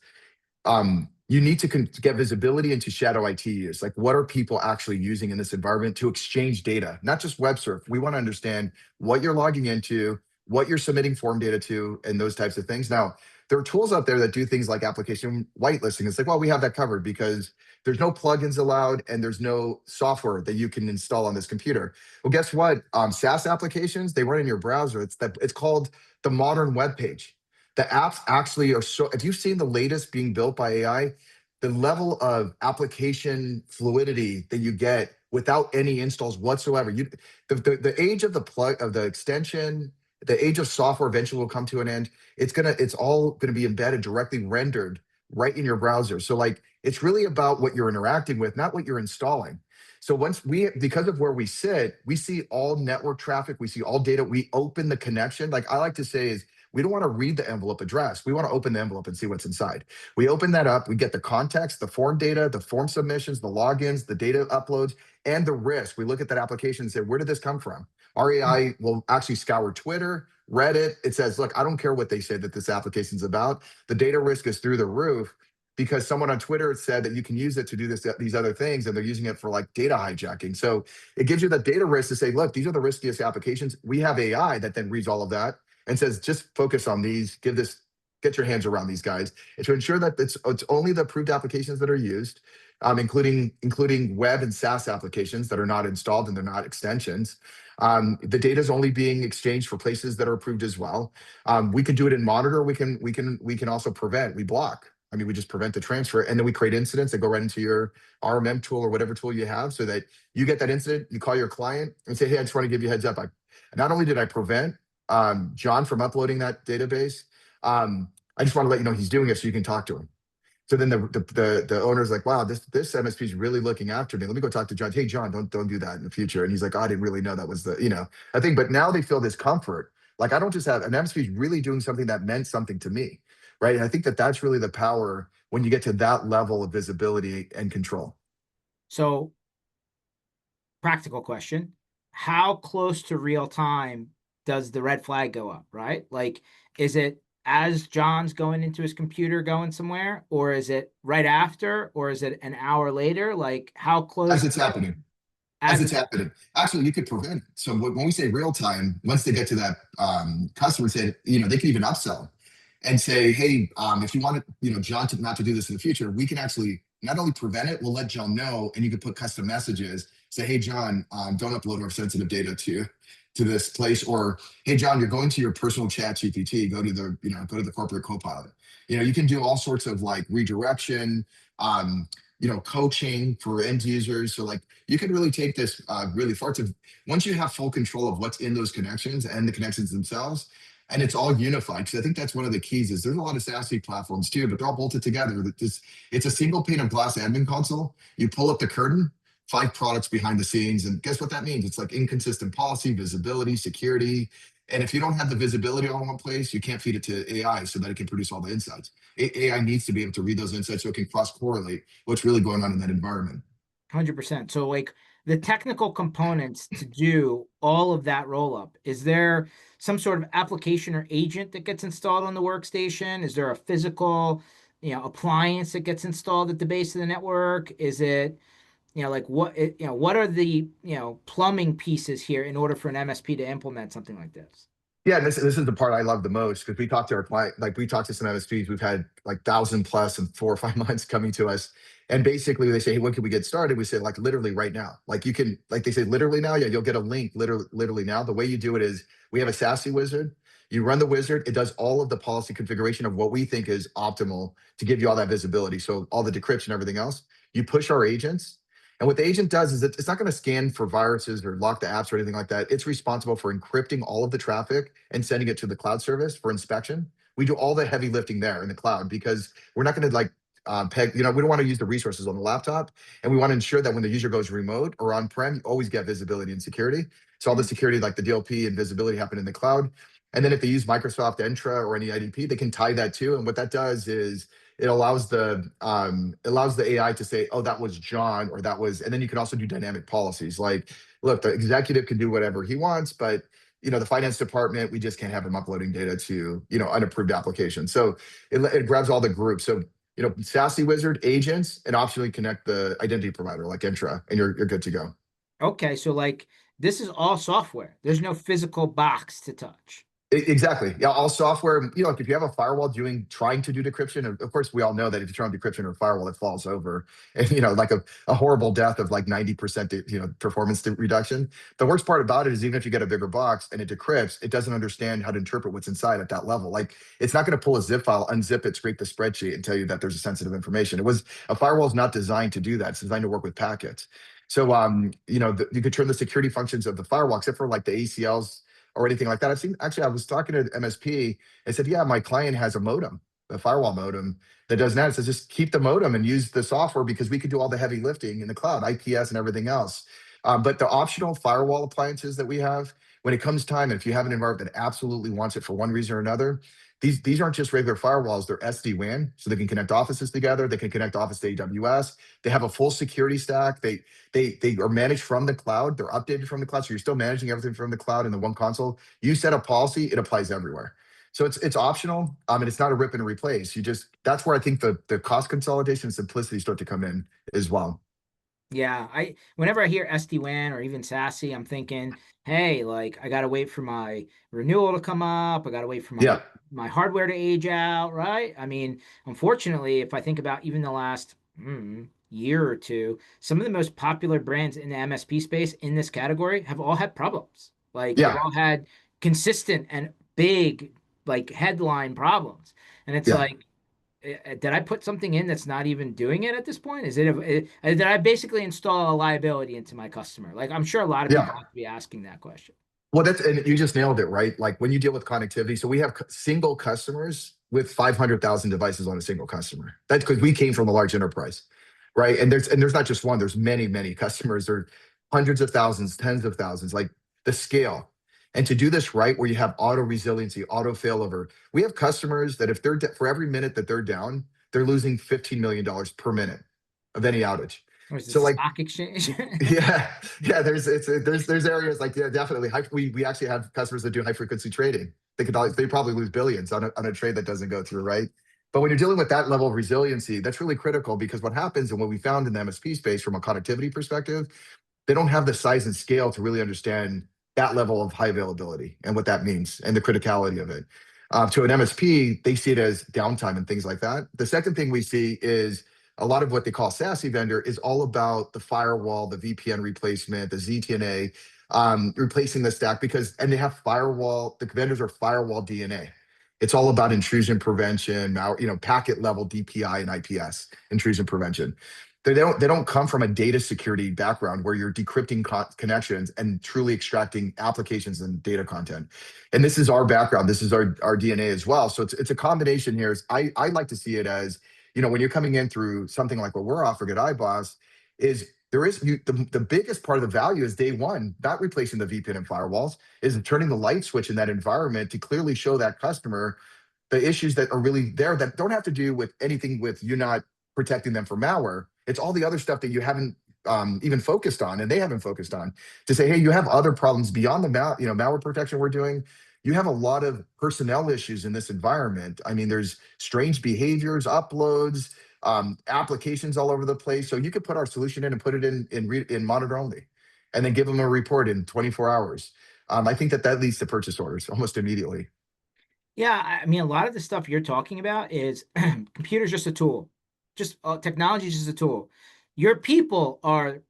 You need to get visibility into shadow IT use. Like, what are people actually using in this environment to exchange data, not just web surf? We want to understand what you're logging into, what you're submitting form data to, and those types of things. Now, there are tools out there that do things like application whitelisting. It's like, well, we have that covered because there's no plugins allowed and there's no software that you can install on this computer. Well, guess what? SaaS applications, they run in your browser. It's called the modern web page. The apps actually are so, if you've seen the latest being built by AI, the level of application fluidity that you get without any installs whatsoever. The age of the extension, the age of software eventually will come to an end. It's all gonna be embedded, directly rendered right in your browser. So like, it's really about what you're interacting with, not what you're installing. So because of where we sit, we see all network traffic, we see all data, we open the connection. Like I like to say is, we don't want to read the envelope address. We want to open the envelope and see what's inside. We open that up, we get the context, the form data, the form submissions, the logins, the data uploads, and the risk. We look at that application and say, where did this come from? Our AI will actually scour Twitter, Reddit. It says, look, I don't care what they say that this application's about. The data risk is through the roof because someone on Twitter said that you can use it to do these other things, and they're using it for like data hijacking. So it gives you the data risk to say, look, these are the riskiest applications. We have AI that then reads all of that and says, just focus on these, get get your hands around these guys, and to ensure that it's only the approved applications that are used, including web and SaaS applications that are not installed and they're not extensions. The data is only being exchanged for places that are approved as well. We can do it in monitor. We can also prevent. We block. I mean, we just prevent the transfer, and then we create incidents that go right into your RMM tool or whatever tool you have, so that you get that incident, you call your client and say, "Hey, I just want to give you a heads up. Not only did I prevent John from uploading that database, I just want to let you know he's doing it so you can talk to him." So then the owner's like, "Wow, this MSP is really looking after me. Let me go talk to John. Hey, John, don't do that in the future." And he's like, "Oh, I didn't really know that was I think." But now they feel this comfort. Like, I don't just have an MSP is really doing something that meant something to me, right? And I think that that's really the power when you get to that level of visibility and control.
So, practical question. How close to real time does the red flag go up, right? Like, is it as John's going into his computer going somewhere, or is it right after, or is it an hour later? Like, how
As
close
it's happening. As
as
it's
it's
happening. Actually, you could prevent it. So when we say real time, once they get to that customer, say, they can even upsell and say, "Hey, if you want John to not to do this in the future, we can actually not only prevent it, we'll let John know, and you can put custom messages. Say, hey, John, don't upload our sensitive data to this place, or hey, John, you're going to your personal chat GPT, go to the corporate copilot. You can do all sorts of like redirection, coaching for end users. So like you can really take this really far to once you have full control of what's in those connections and the connections themselves, and it's all unified. Because I think that's one of the keys is there's a lot of SASE platforms too, but they're all bolted together. It's a single pane of glass admin console. You pull up the curtain, 5 products behind the scenes, and guess what that means? It's like inconsistent policy, visibility, security. And if you don't have the visibility all in one place, you can't feed it to AI so that it can produce all the insights. AI needs to be able to read those insights so it can cross correlate what's really going on in that environment.
100%. So, like, the technical components to do all of that roll up, is there some sort of application or agent that gets installed on the workstation? Is there a physical, appliance that gets installed at the base of the network? Is it, like what are the, plumbing pieces here in order for an MSP to implement something like this?
Yeah, this is the part I love the most because we talk to our client, like we talk to some MSPs. We've had like 1,000+ in 4 or 5 months coming to us, and basically they say, "Hey, when can we get started?" We say, like, literally right now. Like you can, like they say, literally now. Yeah, you'll get a link literally now. The way you do it is we have a SASE wizard. You run the wizard. It does all of the policy configuration of what we think is optimal to give you all that visibility. So all the decryption, everything else. You push our agents. And what the agent does is it's not going to scan for viruses or lock the apps or anything like that. It's responsible for encrypting all of the traffic and sending it to the cloud service for inspection. We do all the heavy lifting there in the cloud because we're not going to like peg, we don't want to use the resources on the laptop. And we want to ensure that when the user goes remote or on-prem, you always get visibility and security. So all the security, like the DLP and visibility, happen in the cloud. And then if they use Microsoft Entra or any IDP, they can tie that too. And what that does is it allows the AI to say, "Oh, that was John," or that was, and then you can also do dynamic policies. Like, look, the executive can do whatever he wants, but the finance department, we just can't have him uploading data to unapproved applications. So it grabs all the groups. So SASE wizard, agents, and optionally connect the identity provider like Entra, and you're good to go.
Okay, so like this is all software. There's no physical box to touch.
Exactly. Yeah, all software, like if you have a firewall trying to do decryption, of course, we all know that if you turn on decryption or firewall, it falls over. And, like a horrible death of like 90%, performance reduction. The worst part about it is even if you get a bigger box and it decrypts, it doesn't understand how to interpret what's inside at that level. Like it's not going to pull a zip file, unzip it, scrape the spreadsheet and tell you that there's a sensitive information. A firewall is not designed to do that. It's designed to work with packets. So, you could turn the security functions of the firewall, except for like the ACLs or anything like that. I was talking to MSP. I said, "Yeah, my client has a modem, a firewall modem that does that." It says, "Just keep the modem and use the software because we can do all the heavy lifting in the cloud, IPS and everything else." But the optional firewall appliances that we have, when it comes time, and if you have an environment that absolutely wants it for one reason or another, these aren't just regular firewalls. They're SD-WAN, so they can connect offices together. They can connect Office to AWS. They have a full security stack. They are managed from the cloud. They're updated from the cloud. So you're still managing everything from the cloud in the one console. You set a policy, it applies everywhere. So it's optional, and it's not a rip and replace. That's where I think the cost consolidation and simplicity start to come in as well.
Yeah, whenever I hear SD-WAN or even SASE, I'm thinking, hey, like I gotta wait for my renewal to come up. I gotta wait for my
Yeah.
my hardware to age out, right? I mean, unfortunately, if I think about even the last year or two, some of the most popular brands in the MSP space in this category have all had problems. Like they've
Yeah,
all had consistent and big, like headline problems. And it's
yeah,
like, did I put something in that's not even doing it at this point? Did I basically install a liability into my customer? Like I'm sure a lot of
yeah.
people have to be asking that question.
Well, that's, and you just nailed it, right? Like when you deal with connectivity, so we have single customers with 500,000 devices on a single customer. That's because we came from a large enterprise, right? And there's not just one. There's many customers. There are hundreds of thousands, tens of thousands. Like the scale, and to do this right, where you have auto resiliency, auto failover. We have customers that if they're for every minute that they're down, they're losing $15 million per minute of any outage.
Or is this
So
a
like
stock exchange?
yeah, yeah. There's areas like yeah, definitely. We actually have customers that do high frequency trading. They probably lose billions on a trade that doesn't go through, right? But when you're dealing with that level of resiliency, that's really critical because what happens and what we found in the MSP space from a connectivity perspective, they don't have the size and scale to really understand that level of high availability and what that means and the criticality of it. To an MSP, they see it as downtime and things like that. The second thing we see is a lot of what they call SASE vendor is all about the firewall, the VPN replacement, the ZTNA, replacing the stack and they have firewall, the vendors are firewall DNA. It's all about intrusion prevention, packet level DPI and IPS, intrusion prevention. They don't come from a data security background where you're decrypting connections and truly extracting applications and data content. And this is our background. This is our DNA as well. So it's a combination here. I like to see it as, when you're coming in through something like what we're offering at Iboss, is the biggest part of the value is day one, not replacing the VPN and firewalls, is turning the light switch in that environment to clearly show that customer the issues that are really there that don't have to do with anything with you not protecting them from malware. It's all the other stuff that you haven't even focused on, and they haven't focused on. To say, hey, you have other problems beyond the malware protection we're doing. You have a lot of personnel issues in this environment. I mean, there's strange behaviors, uploads, applications all over the place. So you could put our solution in and put it in monitor only, and then give them a report in 24 hours. I think that leads to purchase orders almost immediately.
Yeah, I mean, a lot of the stuff you're talking about is computer's just a tool. Just technology is just a tool. Your people are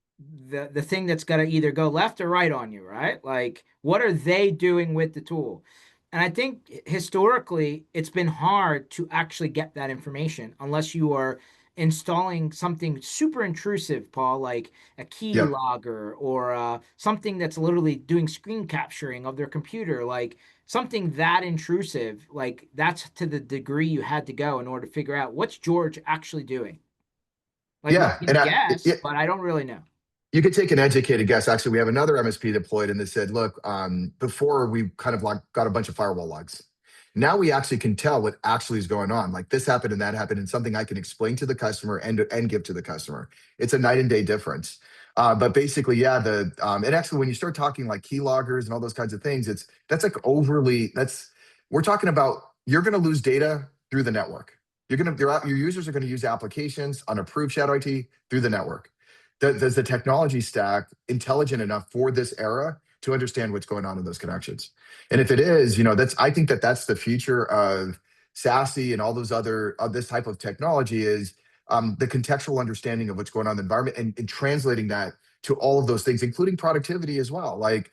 the thing that's got to either go left or right on you, right? Like, what are they doing with the tool? And I think historically, it's been hard to actually get that information unless you are installing something super intrusive, Paul, like a key
Yep.
logger or something that's literally doing screen capturing of their computer, like something that intrusive, like that's to the degree you had to go in order to figure out what's George actually doing. Like we
Yeah,
can
and
guess, but I don't really know.
you could take an educated guess. Actually, we have another MSP deployed, and they said, "Look, before we kind of like got a bunch of firewall logs. Now we actually can tell what actually is going on. Like this happened and that happened, and something I can explain to the customer and give to the customer. It's a night and day difference. But basically, yeah, and actually, when you start talking like key loggers and all those kinds of things, that's like overly. We're talking about you're going to lose data through the network. Your users are going to use applications on approved shadow IT through the network. Does the technology stack intelligent enough for this era to understand what's going on in those connections? And if it is, I think that's the future of SASE and all those other of this type of technology is the contextual understanding of what's going on in the environment and translating that to all of those things, including productivity as well. Like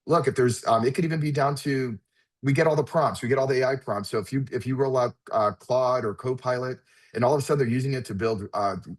look, if there's it could even be down to we get all the prompts, we get all the AI prompts. So if you roll out Claude or Copilot, and all of a sudden they're using it to build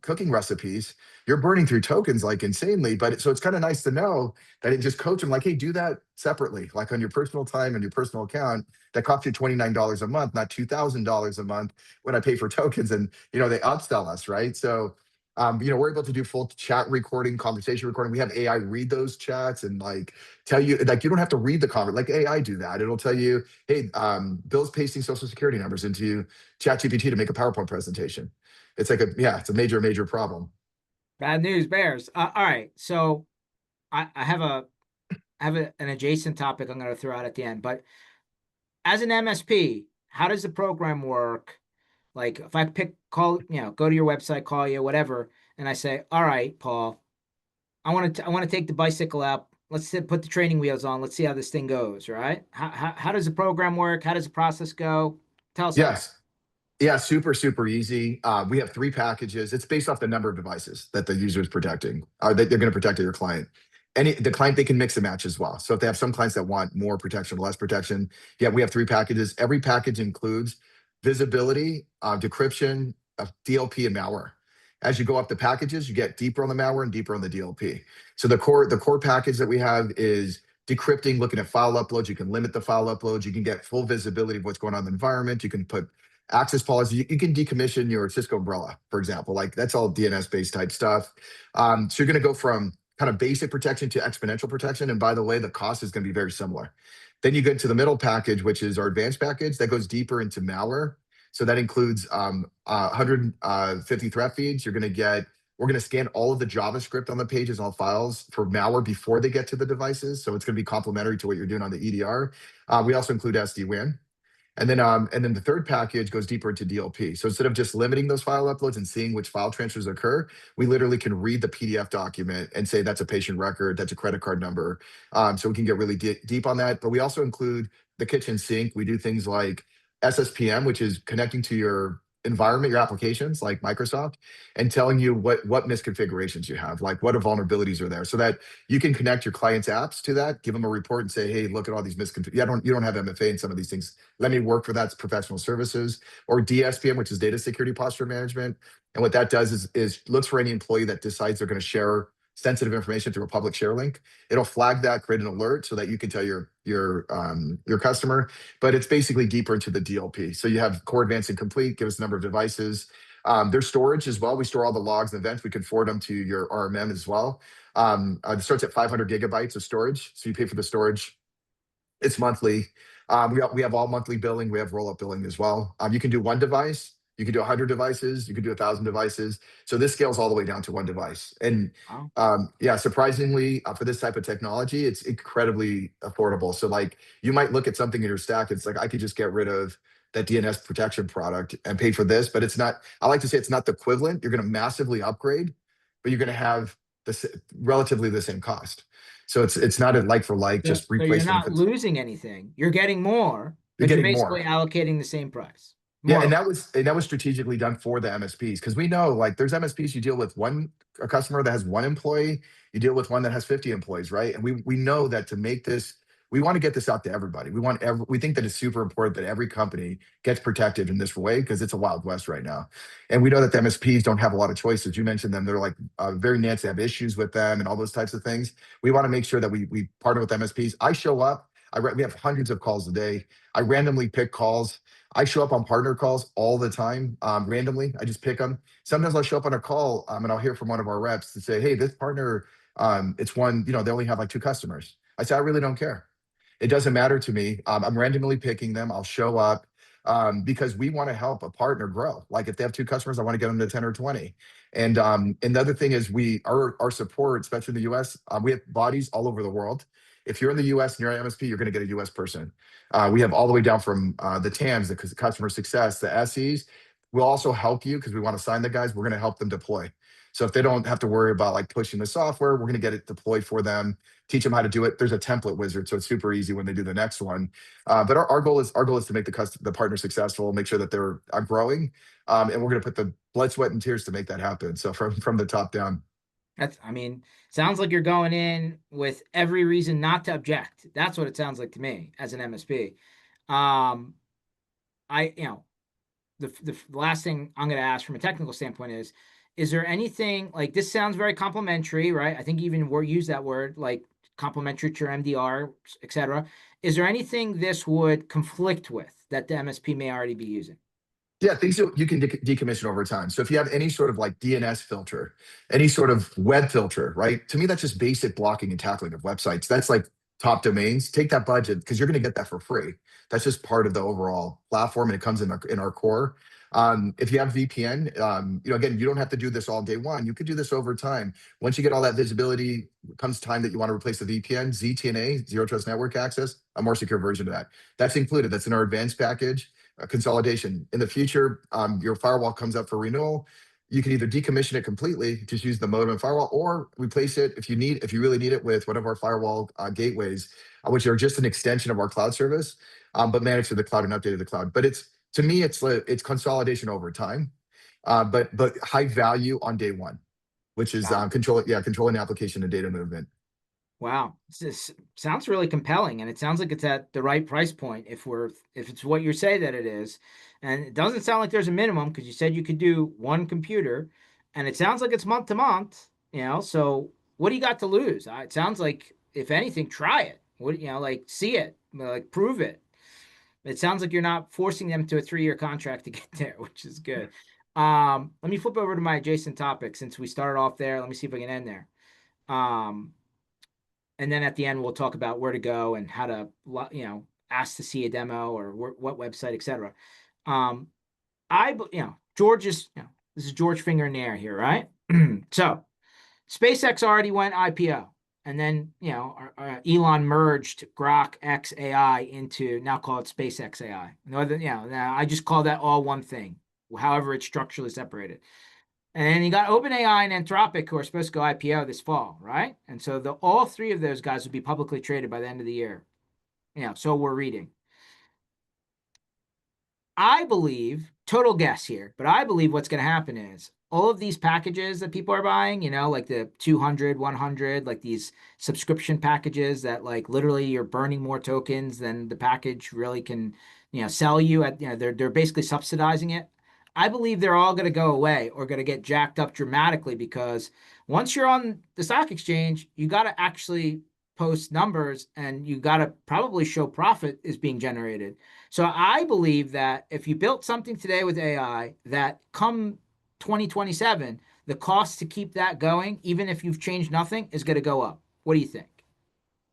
cooking recipes, you're burning through tokens like insanely. So it's kind of nice to know that it just coach them like, hey, do that separately, like on your personal time and your personal account. That costs you $29 a month, not $2,000 a month when I pay for tokens. And they upsell us, right? So we're able to do full chat recording, conversation recording. We have AI read those chats and like tell you, like you don't have to read the comment, like AI do that. It'll tell you, hey, Bill's pasting social security numbers into ChatGPT to make a PowerPoint presentation. It's a major problem.
Bad news bears. All right, so I have an adjacent topic I'm going to throw out at the end, but as an MSP, how does the program work? Like if I go to your website, call you, whatever, and I say, all right, Paul, I want to take the bicycle out. let's put the training wheels on. Let's see how this thing goes, right? How does the program work? How does the process go? Tell us everything.
Yes. Yeah, super easy. We have three packages. It's based off the number of devices that the user is protecting, or that they're going to protect your client. The client, they can mix and match as well. So if they have some clients that want more protection, less protection, yeah, we have three packages. Every package includes visibility, decryption, DLP, and malware. As you go up the packages, you get deeper on the malware and deeper on the DLP. So the core package that we have is decrypting, looking at file uploads. You can limit the file uploads. You can get full visibility of what's going on in the environment. You can put access policy. You can decommission your Cisco umbrella, for example. Like that's all DNS based type stuff. So you're going to go from kind of basic protection to exponential protection. And by the way, the cost is going to be very similar. Then you get to the middle package, which is our advanced package that goes deeper into malware. So that includes 150 threat feeds. We're going to scan all of the JavaScript on the pages, all files for malware before they get to the devices. So it's going to be complementary to what you're doing on the EDR. We also include SD-WAN. And then the third package goes deeper into DLP. So instead of just limiting those file uploads and seeing which file transfers occur, we literally can read the PDF document and say that's a patient record, that's a credit card number. So we can get really deep on that. But we also include the kitchen sink. We do things like SSPM, which is connecting to your environment, your applications like Microsoft, and telling you what misconfigurations you have, like what vulnerabilities are there, so that you can connect your client's apps to that, give them a report and say, hey, look at all these misconfigurations. You don't have MFA in some of these things. Let me work for that professional services. Or DSPM, which is data security posture management. And what that does is looks for any employee that decides they're going to share sensitive information through a public share link. It'll flag that, create an alert so that you can tell your customer. But it's basically deeper into the DLP. So you have core, advanced, and complete. Give us the number of devices. There's storage as well. We store all the logs and events. We can forward them to your RMM as well. It starts at 500 gigabytes of storage. So you pay for the storage. It's monthly. We have all monthly billing. We have roll-up billing as well. You can do one device. You can do 100 devices. You can do 1,000 devices. So this scales all the way down to one device. And
Wow.
yeah, surprisingly, for this type of technology, it's incredibly affordable. So like you might look at something in your stack. It's like I could just get rid of that DNS protection product and pay for this, but it's not. I like to say it's not the equivalent. You're going to massively upgrade, but you're going to have relatively the same cost. So it's not a like for like, just
So you're
replacement.
not losing anything. You're getting more,
You're
but you're
getting
basically
more.
allocating the same price.
Yeah,
More.
and that was strategically done for the MSPs, because we know like there's MSPs, you deal with a customer that has one employee, you deal with one that has 50 employees, right? And we know that to make this, we want to get this out to everybody. We think that it's super important that every company gets protected in this way, because it's a wild west right now. And we know that the MSPs don't have a lot of choices. You mentioned them, they're like very nasty, have issues with them and all those types of things. We want to make sure that we partner with MSPs. I show up, we have hundreds of calls a day. I randomly pick calls. I show up on partner calls all the time, randomly. I just pick them. Sometimes I'll show up on a call, and I'll hear from one of our reps to say, hey, this partner, it's one, they only have like two customers. I say, I really don't care. It doesn't matter to me. I'm randomly picking them. I'll show up, because we want to help a partner grow. Like if they have two customers, I want to get them to 10 or 20. And the other thing is our support, especially in the US, we have bodies all over the world. If you're in the US and you're an MSP, you're going to get a US person. We have all the way down from the TAMs, the customer success, the SEs. We'll also help you because we want to sign the guys. We're going to help them deploy. So if they don't have to worry about like pushing the software, we're going to get it deployed for them, teach them how to do it. There's a template wizard, so it's super easy when they do the next one. But our goal is to make the partner successful, make sure that they're growing, and we're going to put the blood, sweat, and tears to make that happen. So from the top down.
I mean, sounds like you're going in with every reason not to object. That's what it sounds like to me as an MSP. Um, you know, the last thing I'm going to ask from a technical standpoint is there anything like this sounds very complimentary, right? I think you even use that word like complementary to your MDR, et cetera. Is there anything this would conflict with that the MSP may already be using?
Yeah, things that you can decommission over time. So if you have any sort of like DNS filter, any sort of web filter, right? To me, that's just basic blocking and tackling of websites. That's like top domains. Take that budget because you're going to get that for free. That's just part of the overall platform, and it comes in our core. If you have VPN, again, you don't have to do this all day one. You could do this over time. Once you get all that visibility, comes time that you want to replace the VPN, ZTNA, Zero Trust Network Access, a more secure version of that. That's included. That's in our advanced package. Consolidation. In the future, your firewall comes up for renewal. you can either decommission it completely, just use the modem and firewall, or replace it if you really need it with one of our firewall gateways, which are just an extension of our cloud service, but managed to the cloud and updated to the cloud. But it's to me, it's consolidation over time, but high value on day one, which is
Got it.
controlling the application and data movement.
Wow, this sounds really compelling, and it sounds like it's at the right price point if it's what you say that it is, and it doesn't sound like there's a minimum because you said you could do one computer, and it sounds like it's month to month, So what do you got to lose? It sounds like if anything, try it. What like see it, like prove it. It sounds like you're not forcing them to a 3-year contract to get there, which is good. Let me flip over to my adjacent topic since we started off there. Let me see if I can end there. Um, and then at the end we'll talk about where to go and how to ask to see a demo or what website, etc. um George is this is George finger in the air here, right? So SpaceX already went IPO, and then Elon merged Grok X AI into, now called SpaceX AI. Now I just call that all one thing, however it's structurally separated. And then you got OpenAI and Anthropic, who are supposed to go IPO this fall, right? And so all three of those guys will be publicly traded by the end of the year. So we're reading. I believe, total guess here, but I believe what's going to happen is all of these packages that people are buying, like the 200, 100, like these subscription packages that like literally you're burning more tokens than the package really can, sell you at, they're basically subsidizing it. I believe they're all going to go away or going to get jacked up dramatically because once you're on the stock exchange, you got to actually post numbers and you got to probably show profit is being generated. So I believe that if you built something today with AI, that come 2027, the cost to keep that going, even if you've changed nothing, is going to go up. What do you think?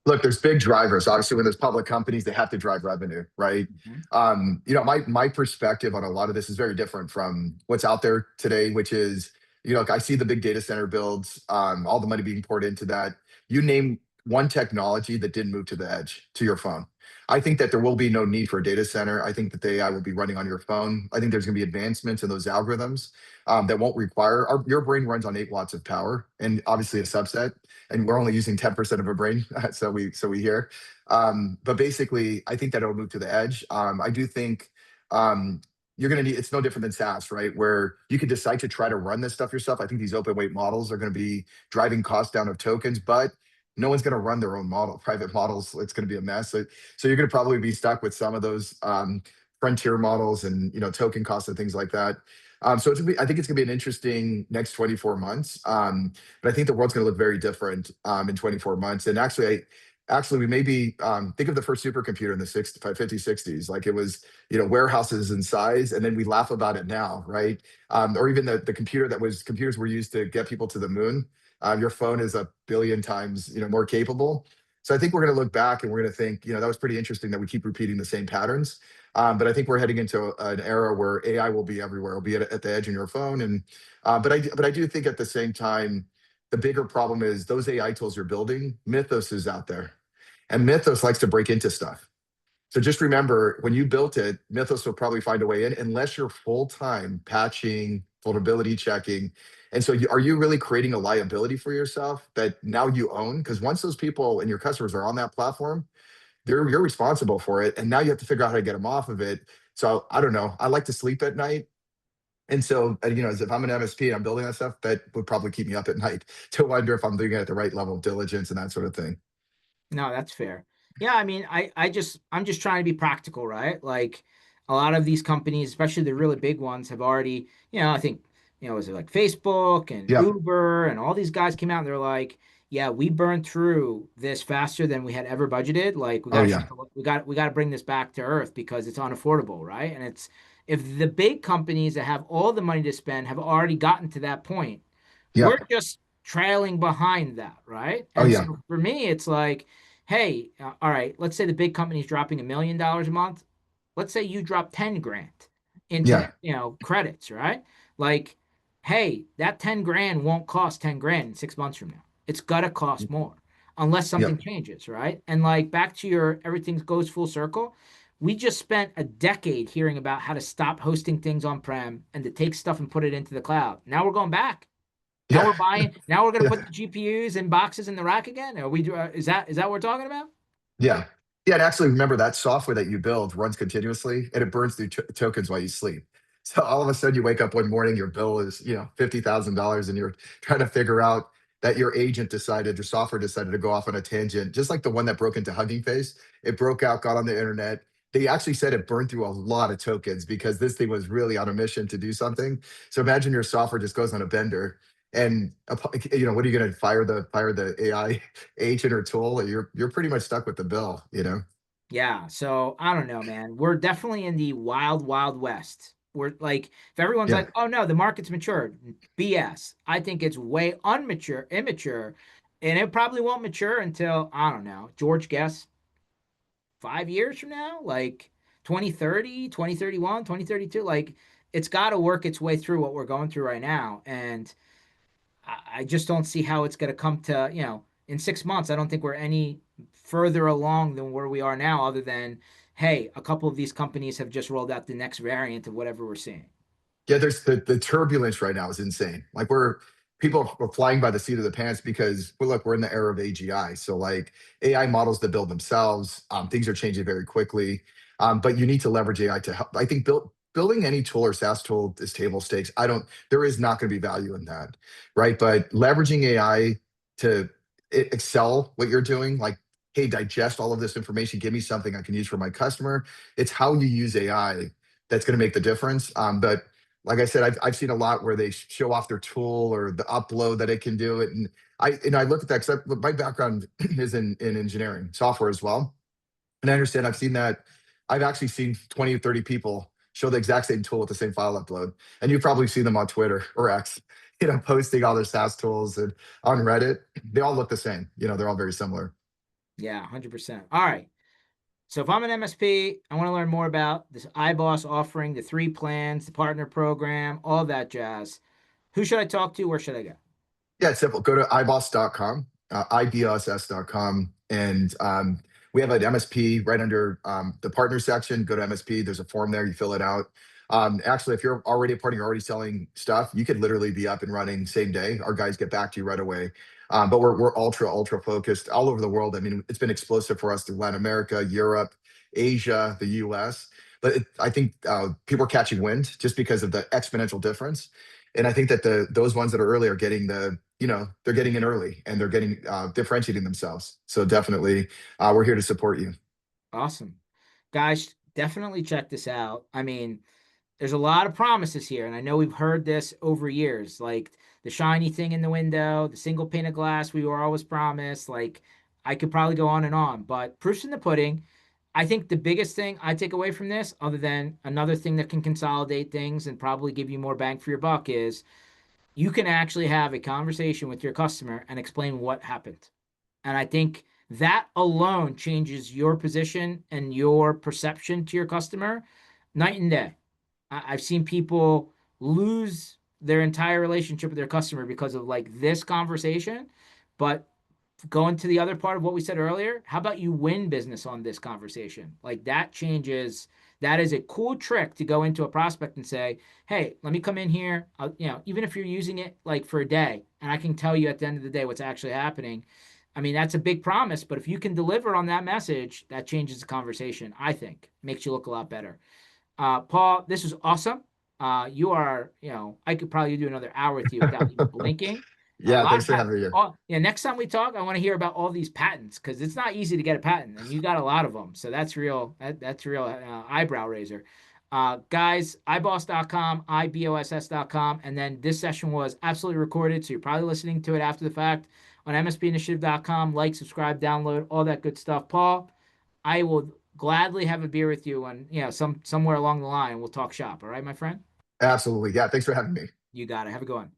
Look, there's big drivers. Obviously, when there's public companies, they have to drive revenue, right?
Mhm.
My perspective on a lot of this is very different from what's out there today, which is, I see the big data center builds, all the money being poured into that. You name one technology that didn't move to the edge to your phone. I think that there will be no need for a data center. I think that the AI will be running on your phone. I think there's going to be advancements in those algorithms that won't require your brain runs on 8 watts of power, and obviously a subset, and we're only using 10% of a brain, so we hear. But basically, I think that it'll move to the edge. I do think you're going to need. It's no different than SaaS, right? Where you could decide to try to run this stuff yourself. I think these open weight models are going to be driving costs down of tokens, but no one's going to run their own model. Private models, it's going to be a mess. So you're going to probably be stuck with some of those frontier models and token costs and things like that. So I think it's going to be an interesting next 24 months. But I think the world's going to look very different in 24 months. And actually, we may be think of the first supercomputer in the 50s, 60s, like it was warehouses in size, and then we laugh about it now, right? Or even the computers were used to get people to the moon. Your phone is a billion times more capable. So I think we're going to look back and we're going to think that was pretty interesting that we keep repeating the same patterns. But I think we're heading into an era where AI will be everywhere. It'll be at the edge in your phone, and but I do think at the same time, the bigger problem is those AI tools you're building. Mythos is out there, and Mythos likes to break into stuff. So just remember, when you built it, Mythos will probably find a way in, unless you're full time patching, vulnerability checking. And so, are you really creating a liability for yourself that now you own? Because once those people and your customers are on that platform, you're responsible for it, and now you have to figure out how to get them off of it. So I don't know. I like to sleep at night, and so as if I'm an MSP and I'm building that stuff, that would probably keep me up at night to wonder if I'm doing it at the right level of diligence and that sort of thing.
No, that's fair. Yeah, I mean, I'm just trying to be practical, right? Like a lot of these companies, especially the really big ones, have already, I think, was it like Facebook and
Yep.
Uber and all these guys came out and they're like, yeah, we burned through this faster than we had ever budgeted. Like
Oh yeah.
we got to bring this back to earth because it's unaffordable, right? And it's if the big companies that have all the money to spend have already gotten to that point, we're
Yep.
just trailing behind that, right?
Oh
And
yeah.
so for me, it's like, hey, all right, let's say the big company's dropping $1 million a month. Let's say you drop 10 grand into,
Yeah.
credits, right? Like, hey, that 10 grand won't cost 10 grand in 6 months from now. It's gotta cost more unless something
Yep.
changes, right? And like back to your everything goes full circle. We just spent a decade hearing about how to stop hosting things on-prem and to take stuff and put it into the cloud. Now we're going back. Now
Yeah.
we're buying. Now we're going to
Yeah.
put the GPUs and boxes in the rack again. Are we? Is that what we're talking about?
Yeah. Yeah. And actually, remember that software that you build runs continuously and it burns through tokens while you sleep. So all of a sudden, you wake up one morning, your bill is, $50,000, and you're trying to figure out that your agent decided, your software decided to go off on a tangent, just like the one that broke into Hugging Face. It broke out, got on the internet. They actually said it burned through a lot of tokens because this thing was really on a mission to do something. So imagine your software just goes on a bender, and what are you going to fire the AI agent or tool? You're pretty much stuck with the bill, you know?
Yeah. So I don't know, man. We're definitely in the wild, wild west. We're like, if everyone's
Yeah.
like, "Oh no, the market's matured," BS. I think it's way unmature, immature, and it probably won't mature until I don't know. George guess 5 years from now, like 2030, 2031, 2032. Like it's got to work its way through what we're going through right now. And I just don't see how it's going to come to, in 6 months. I don't think we're any further along than where we are now, other than, hey, a couple of these companies have just rolled out the next variant of whatever we're seeing.
Yeah, there's the turbulence right now is insane. Like people are flying by the seat of the pants because well, look, we're in the era of AGI. So like AI models that build themselves, things are changing very quickly. But you need to leverage AI to help. I think building any tool or SaaS tool is table stakes. There is not going to be value in that, right? But leveraging AI to excel what you're doing, like, hey, digest all of this information, give me something I can use for my customer. It's how you use AI that's going to make the difference. But like I said, I've seen a lot where they show off their tool or the upload that it can do it, and I look at that because my background is in engineering software as well, and I understand. I've seen that. I've actually seen 20 or 30 people show the exact same tool with the same file upload, and you've probably seen them on Twitter or X, posting all their SaaS tools and on Reddit. They all look the same. They're all very similar.
Yeah, 100%. All right. So if I'm an MSP, I want to learn more about this iBoss offering, the three plans, the partner program, all that jazz. Who should I talk to? Where should I go?
Yeah, it's simple. Go to iboss.com, iboss.com, and we have an MSP right under the partner section. Go to MSP. There's a form there. You fill it out. Actually, if you're already a partner, you're already selling stuff, you could literally be up and running same day. Our guys get back to you right away. But we're ultra focused all over the world. I mean, it's been explosive for us through Latin America, Europe, Asia, the US. But I think people are catching wind just because of the exponential difference. And I think that those ones that are early are getting they're getting in early and they're getting differentiating themselves. So definitely, we're here to support you.
Awesome. Guys, definitely check this out. I mean, there's a lot of promises here, and I know we've heard this over years, like the shiny thing in the window, the single pane of glass we were always promised. Like, I could probably go on and on, but proof's in the pudding. I think the biggest thing I take away from this, other than another thing that can consolidate things and probably give you more bang for your buck, is you can actually have a conversation with your customer and explain what happened. And I think that alone changes your position and your perception to your customer night and day. Have seen people lose their entire relationship with their customer because of like this conversation. But going to the other part of what we said earlier, how about you win business on this conversation? Like that changes. That is a cool trick to go into a prospect and say, "Hey, let me come in here. Even if you're using it like for a day, and I can tell you at the end of the day what's actually happening." I mean, that's a big promise, but if you can deliver on that message, that changes the conversation. I think makes you look a lot better. Paul, this was awesome. You are, I could probably do another hour with you without even blinking. A
Yeah,
lot
thanks
of
for having me here.
yeah. Next time we talk, I want to hear about all these patents because it's not easy to get a patent, and you got a lot of them. So that's real. That's real eyebrow raiser. Guys, iboss.com, iboss.com, and then this session was absolutely recorded, so you're probably listening to it after the fact on mspinitiative.com. Like, subscribe, download, all that good stuff. Paul, I will gladly have a beer with you and somewhere along the line we'll talk shop. All right, my friend?
Absolutely. Yeah, thanks for having me.
You got it. Have a good one.